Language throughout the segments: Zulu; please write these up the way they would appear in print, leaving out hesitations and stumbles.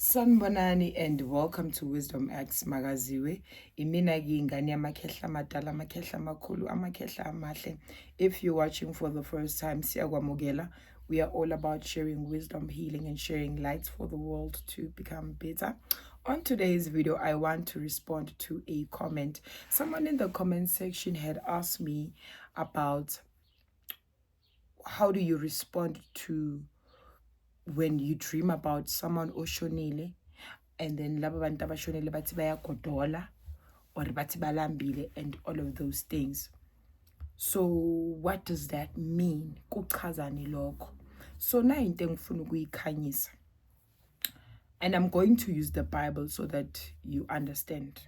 Sanibonani and welcome to Wisdom X Magaziwe. Imina ingane yamakhehla amadala, amakhehla amakhulu, amakhehla amahle. If you're watching for the first time, siyakwamukela. We are all about sharing wisdom, healing, and sharing light for the world to become better. On today's video, I want to respond to a comment. Someone in the comment section had asked me about how do you respond to when you dream about someone oshonile and then laba bantu abashonile bathi bayagodola or bathi balambile and all of those things. So what does that mean? Kuchazani lokho. So na into engifuna ukuyikhanyisa. And I'm going to use the Bible so that you understand.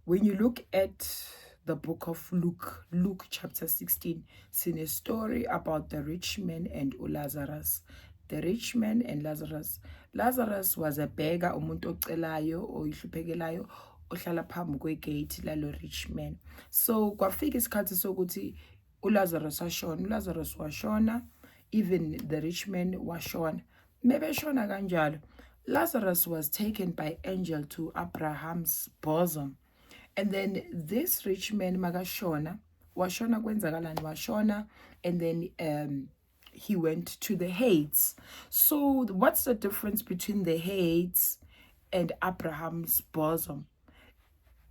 When you look at the book of Luke chapter 16, seen a story about the rich man and Lazarus. The rich man and Lazarus. Lazarus was a beggar, umuntu ocelayo or ihluphekelayo ohlala phambi kwegate lalo rich man. So kwafika isikhathi sokuthi uLazarus washona. uLazarus washona, even the rich man washona. Maybe shona kanjalo. Lazarus was taken by angel to Abraham's bosom. And then this rich man magashona, washona kwenzakalani washona, and then he went to the Hades. So what's the difference between the Hades and Abraham's bosom?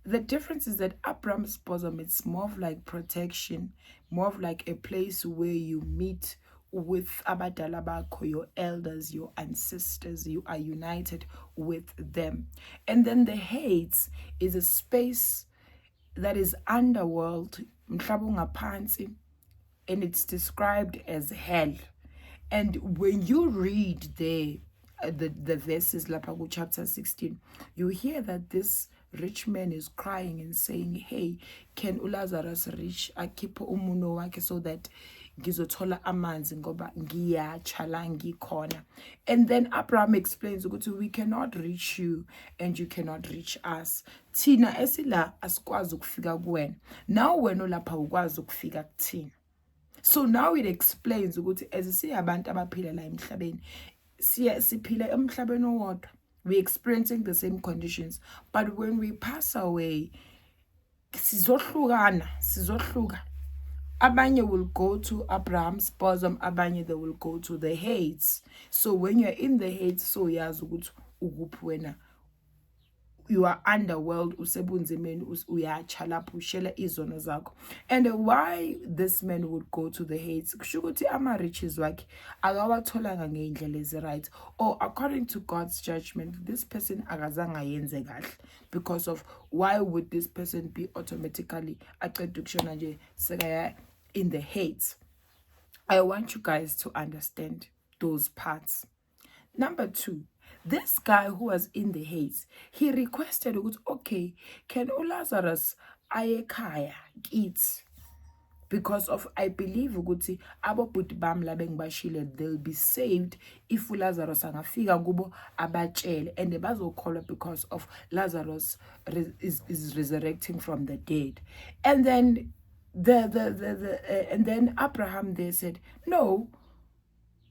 The difference is that Abraham's bosom, it's more of like protection, more of like a place where you meet with abadala bakho, your elders, your ancestors. You are united with them. And then the Hades is a space that is underworld, mhlaba ngaphansi, and it's described as hell. And when you read the verses lapha ku chapter 16, you hear that this rich man is crying and saying, hey, can uLazarus reach akhiphe umuno wakhe so that ngizothola amanzi ngoba ngiyatshala ngikhona. And then Abraham explains ukuthi we cannot reach you and you cannot reach us. Thina esila asikwazi ukufika kuwena. Now wena lapha ukwazi ukufika kuthina. So now it explains ukuthi as siyabantu abaphila la emhlabeni, siphila emhlabeni owodwa. We're experiencing the same conditions, but when we pass away, sizohlukana. Abanye will go to Abraham's bosom, abanye they will go to the Hades. So when you're in the Hades, so yazi ukuthi ukuphi wena. You are underworld, usebunzimeni, uyatsha lapho ushela izono zakho. And why this man would go to the Hades? Kusho ukuthi ama-riches wakhe akawatholanga ngey'ndlela ezi-right, or according to God's judgment, this person akazange ayenze kahle. Because of why would this person be automatically aqeda ukushona nje sekaya in the Hades? I want you guys to understand those parts. Number 2, this guy who was in the Hades, he requested, okay, can uLazarus aye ekhaya kithi? Because of, I believe ukuthi abobhuti bami la bengibashile, they'll be saved if uLazarus angafika kubo abatshele, and bazokholwa because of Lazarus is resurrecting from the dead. And then and then Abraham there said, no,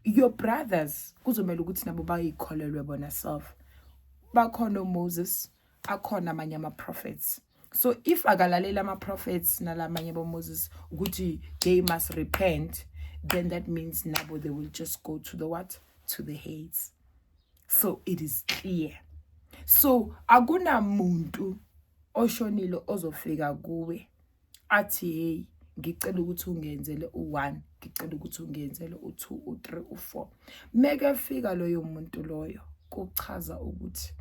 your brothers kuzomela ukuthi nabo bayikholelwe bona self. Bakhona Moses, akhona amanye ama-prophets. So if akalalela ama-prophets nalamanye bo-Moses ukuthi they must repent, then that means nabo they will just go to the what? To the Hades. So it is clear. So akunamuntu oshonile ozofika kuwe athi hey ngicela ukuthi ungenzele u1, ngicela ukuthi ungenzele u2, u3, u4. Meke fika loyo muntu loyo kuchaza ukuthi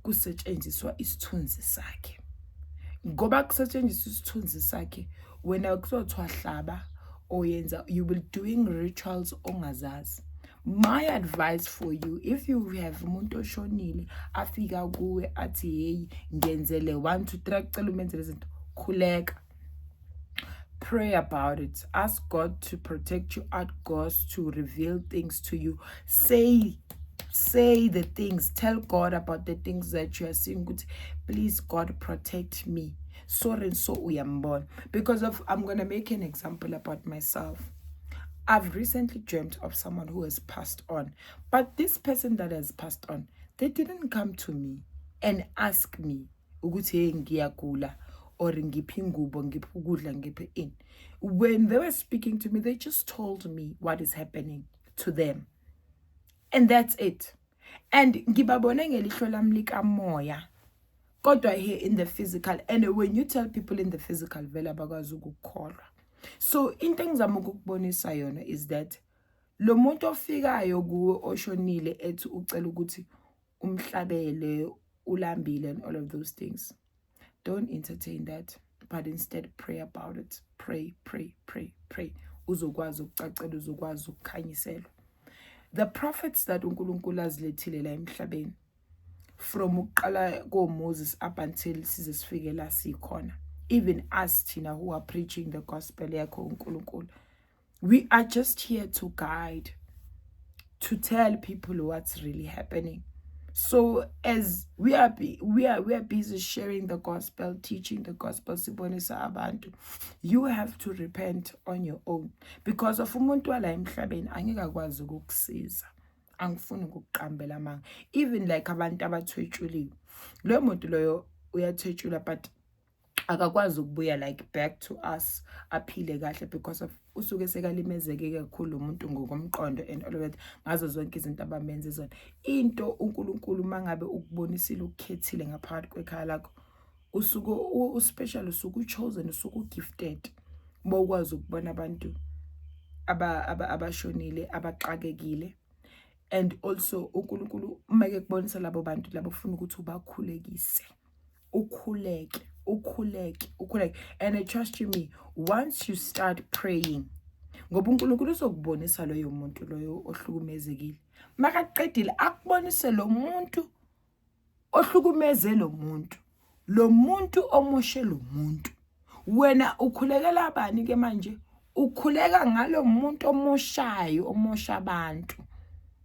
kusetshenziswa isithunzi sakhe. Ngoba kusetshenziswa isithunzi sakhe, wena kuzothiwa hlaba oyenza, you will doing rituals ongazazi. My advice for you, if you have umuntu oshonile afika kuwe athi hey ngenzele 1 2 3 kucela umenzele izinto, khuleka. Pray about it. Ask God to protect you. Ask God to reveal things to you. Say the things. Tell God about the things that you are seeing. Please, God, protect me. Sorry, so uyambon. Because of, I'm going to make an example about myself. I've recently dreamt of someone who has passed on. But this person that has passed on, They didn't come to me and ask me ukuthi hey ngiyagula or ngiphi ingubo ngiphi ukudla ngiphi in. When they were speaking to me, they just told me what is happening to them. And that's it. And ngibabone ngelihlo lami likamoya. Kodwa here in the physical. And when you tell people in the physical, vele abakwazi ukukholwa. So into engizama ukukubonisa yona is that lo muntu ofikayo kuwe oshonile ethi ucela ukuthi umhlabele ulambile and all of those things. Don't entertain that, but instead pray about it. Pray. Uzokwazi ukucacela, uzokwazi ukukhanyiselwa. The prophets that uNkulunkulu azilethile la emhlabeni, from uqala koMoses up until size sifike la sikhona, even us thina who are preaching the gospel yakho uNkulunkulu, we are just here to guide, to tell people what's really happening. So as we are busy sharing the gospel, teaching the gospel, sibonisa abantu, you have to repent on your own, because of umuntu wala emhlabeni angeke akwazi ukukusiza, angifuni ukuqambela manga. Even like abantu abathwetshuliwe, lo muntu loyo uyathwetshula but akakwazi ukubuya like back to us aphile kahle, because of usuke sekalimezeke kakhulu umuntu ngokomqondo and all of that, ngazo zonke izinto abamenze zona. Into uNkulunkulu mangabe ukubonisile ukukhethile ngaphakathi kwekhaya lakho, usuke uspecial, usuke chosen, usuke gifted, bokwazi ukubona abantu abashonile abaxakekile. And also uNkulunkulu make kubonisa labo bantu labo ufuna ukuthi ubakhulekise, ukhuleke. And I trust you me, once you start praying, ngoba uNkulunkulu uzokubonisa loyo muntu loyo ohlukumezekile. Makaqedile akubonise lo muntu ohlukumeze lo muntu omoshe lo muntu. Wena ukhulekela abani ke manje? Ukhuleka ngalo muntu omosha abantu,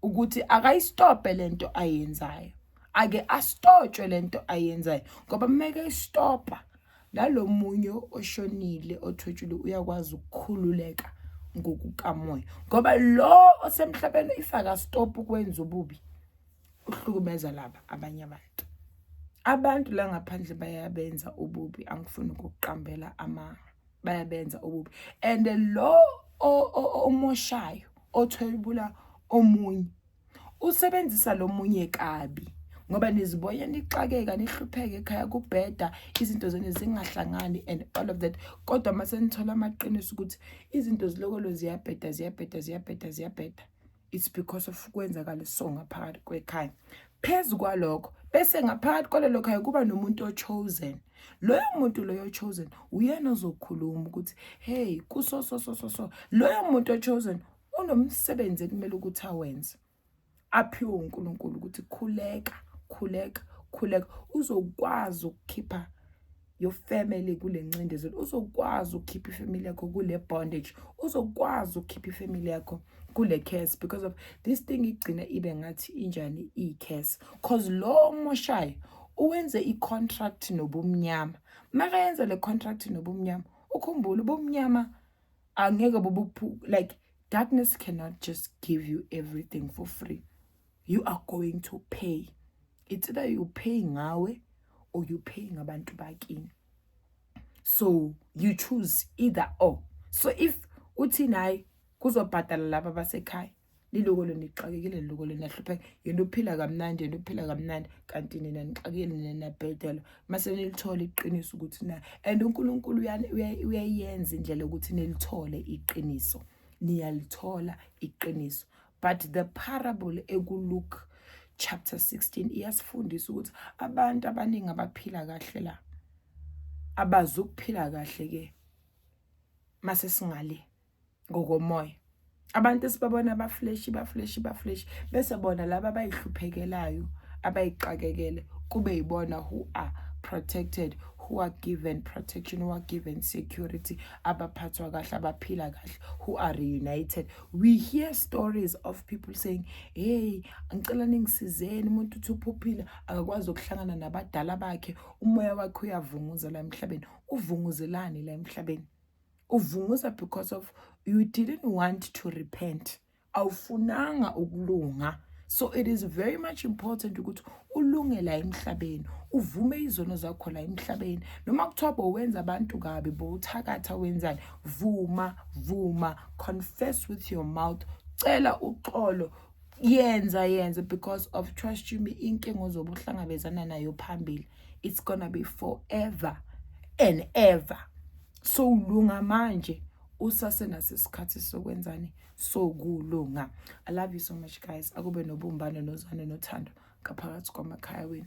ukuthi akayistophe lento ayenzayo, ake astotshwe lento ayenzayo, ngoba meke stopa lalo munyo oshonile othwetshule uyakwazi ukukhululeka ngokukamoya, ngoba lo osemhlabeni ifaka stop ukwenza ububi uhlukumeza laba abanye abantu la ngaphandle bayabenza ububi, angifuni ukuqambela bayabenza ububi. And lo omoshayo othwebula omunye usebenzisa lo munye kabi, ngoba niziboya nixakeka nihlupheke ekhaya kubheda, izinto zenu zingahlangani and all of that. Kodwa mase nithola amaqiniso ukuthi izinto zilokolo ziyabheda, it's because of kwenzakala so ngaphakathi kwekhaya. Phezu kwalokho bese ngaphakathi kwalelo khaya kuba nomuntu ochosen. Loyo muntu loyo chosen uyena ozokhuluma ukuthi hey kuso loyo muntu ochosen unomsebenzi ekumele ukuthi awenze, aphiwe uNkulunkulu ukuthi khuleka uzokwazi ukukhipha your family kule ncindezelo, uzokwazi ukukhipha ifamily yakho kule bondage, uzokwazi ukukhipha ifamily yakho kule curse, because of this thing igcina ibe ngathi injani i-curse, cause lo moshayo uwenze i-contract nobumnyama. Makayenza le contract nobumnyama, ukhumbule ubumnyama angeke like darkness cannot just give you everything for free. You are going to pay. It's either you pay ngawe or you pay ngabantu bakini. So you choose either or. So if uthi nayi kuzobhadala laba basekhaya, lilokolo nixakekile, lilokolo nahlupheka, yena uphila kamnandi, kanti nina nixakekile nina bhedela, mase nilithola iqiniso ukuthi na. And uNkulunkulu uyayenza indlela ukuthi nilithole iqiniso, niyalithola iqiniso. But the parable ekuLuke chapter 16 iyasifundisa ukuthi abantu abaningi abaphila kahle la abazukuphila kahle ke mase singale ngokomoya. Abantu sibabona abaflesh bese bona laba abayihluphekelayo abayixakekele kube yibona who are protected, who are given protection, who are given security, abaphathwa kahle, abaphila kahle, who are reunited. We hear stories of people saying, hey, angicela ningisizeni umuntu uthi uphuphile akakwazi ukuhlangana nabadala bakhe, umoya wakhe uyavunguza la emhlabeni. Uvunguzelani la emhlabeni? Uvunguza because of you didn't want to repent. Awufunanga ukulunga. So it is very much important ukuthi ulunge la emhlabeni, uvume izono zakho la emhlabeni. Noma kuthiwa bowenza abantu kabi, bowuthakatha wenzani, vuma, confess with your mouth, cela uxolo, yenza, because of, trust you me, inkinga ozobe uhlangabezana nayo phambili, it's gonna be forever and ever. So ulunga manje, usase nasesikhathi sokwenzani, sokulunga. I love you so much, guys. Akube nobumbano, nozwane, nothando ngaphakathi kwamakhaya wenu.